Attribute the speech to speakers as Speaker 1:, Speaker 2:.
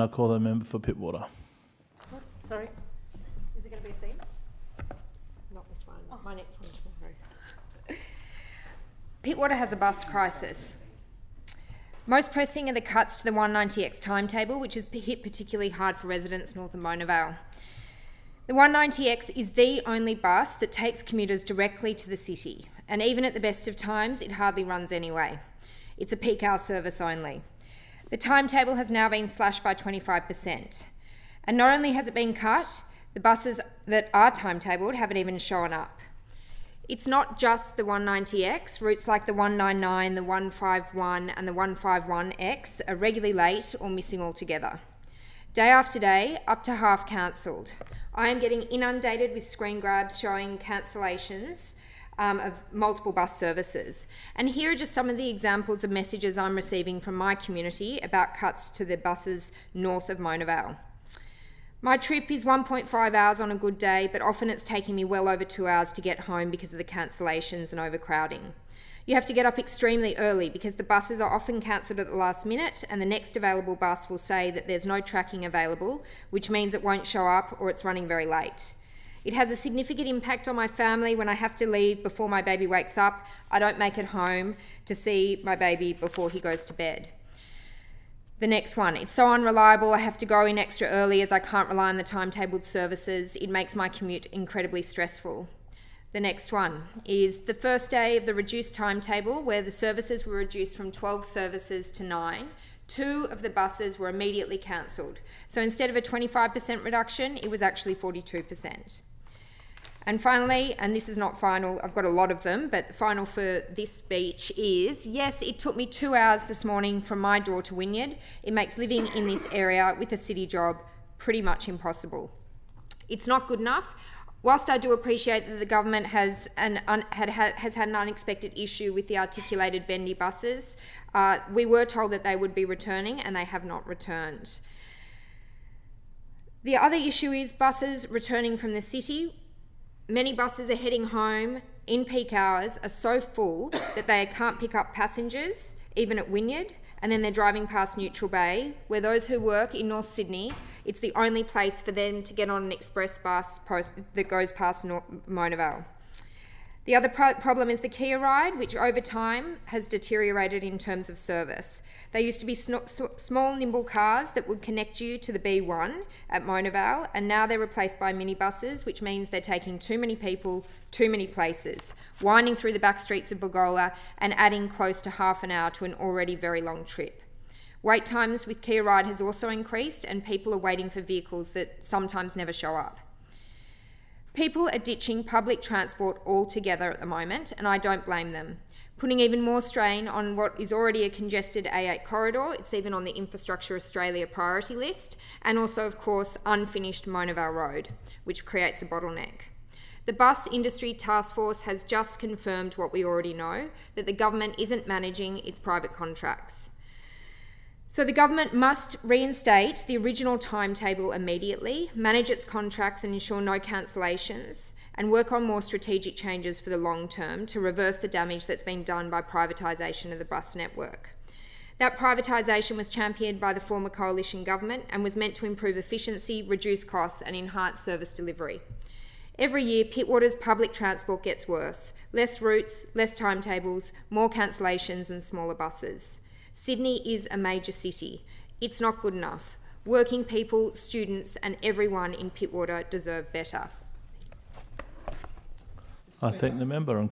Speaker 1: I call the member for Pittwater.
Speaker 2: Oh, sorry. Is it going to be a theme? Not this one. Oh. My next one tomorrow.
Speaker 3: Pittwater has a bus crisis. Most pressing are the cuts to the 190X timetable, which has hit particularly hard for residents north of Mona Vale. The 190X is the only bus that takes commuters directly to the city, and even at the best of times, it hardly runs anyway. It's a peak hour service only. The timetable has now been slashed by 25%. And not only has it been cut, the buses that are timetabled haven't even shown up. It's not just the 190X. Routes like the 199, the 151 and the 151X are regularly late or missing altogether. Day after day, up to half cancelled. I am getting inundated with screen grabs showing cancellations of multiple bus services. And here are just some of the examples of messages I'm receiving from my community about cuts to the buses north of Mona Vale. My trip is 1.5 hours on a good day, but often it's taking me well over 2 hours to get home because of the cancellations and overcrowding. You have to get up extremely early because the buses are often cancelled at the last minute, and the next available bus will say that there's no tracking available, which means it won't show up or it's running very late. It has a significant impact on my family when I have to leave before my baby wakes up. I don't make it home to see my baby before he goes to bed. The next one, it's so unreliable. I have to go in extra early as I can't rely on the timetabled services. It makes my commute incredibly stressful. The next one is the first day of the reduced timetable, where the services were reduced from 12 services to 9. 2 of the buses were immediately cancelled. So instead of a 25% reduction, it was actually 42%. And finally, and this is not final, I've got a lot of them, but the final for this speech is, yes, it took me 2 hours this morning from my door to Wynyard. It makes living in this area with a city job pretty much impossible. It's not good enough. Whilst I do appreciate that the government has had an unexpected issue with the articulated bendy buses, we were told that they would be returning and they have not returned. The other issue is buses returning from the city. Many buses are heading home in peak hours are so full that they can't pick up passengers, even at Wynyard, and then they're driving past Neutral Bay, where those who work in North Sydney, it's the only place for them to get on an express bus that goes past Mona Vale. The other problem is the Kia ride, which over time has deteriorated in terms of service. They used to be small, nimble cars that would connect you to the B1 at Mona Vale, and now they're replaced by minibuses, which means they're taking too many people, too many places, winding through the back streets of Bulgola and adding close to half an hour to an already very long trip. Wait times with Kia ride has also increased, and people are waiting for vehicles that sometimes never show up. People are ditching public transport altogether at the moment, and I don't blame them. Putting even more strain on what is already a congested A8 corridor, it's even on the Infrastructure Australia priority list, and also, of course, unfinished Mona Vale Road, which creates a bottleneck. The Bus Industry Task Force has just confirmed what we already know, that the government isn't managing its private contracts. So the government must reinstate the original timetable immediately, manage its contracts and ensure no cancellations, and work on more strategic changes for the long term to reverse the damage that's been done by privatisation of the bus network. That privatisation was championed by the former coalition government and was meant to improve efficiency, reduce costs and enhance service delivery. Every year, Pittwater's public transport gets worse. Less routes, less timetables, more cancellations and smaller buses. Sydney is a major city. It's not good enough. Working people, students and everyone in Pittwater deserve better.
Speaker 1: I thank the member.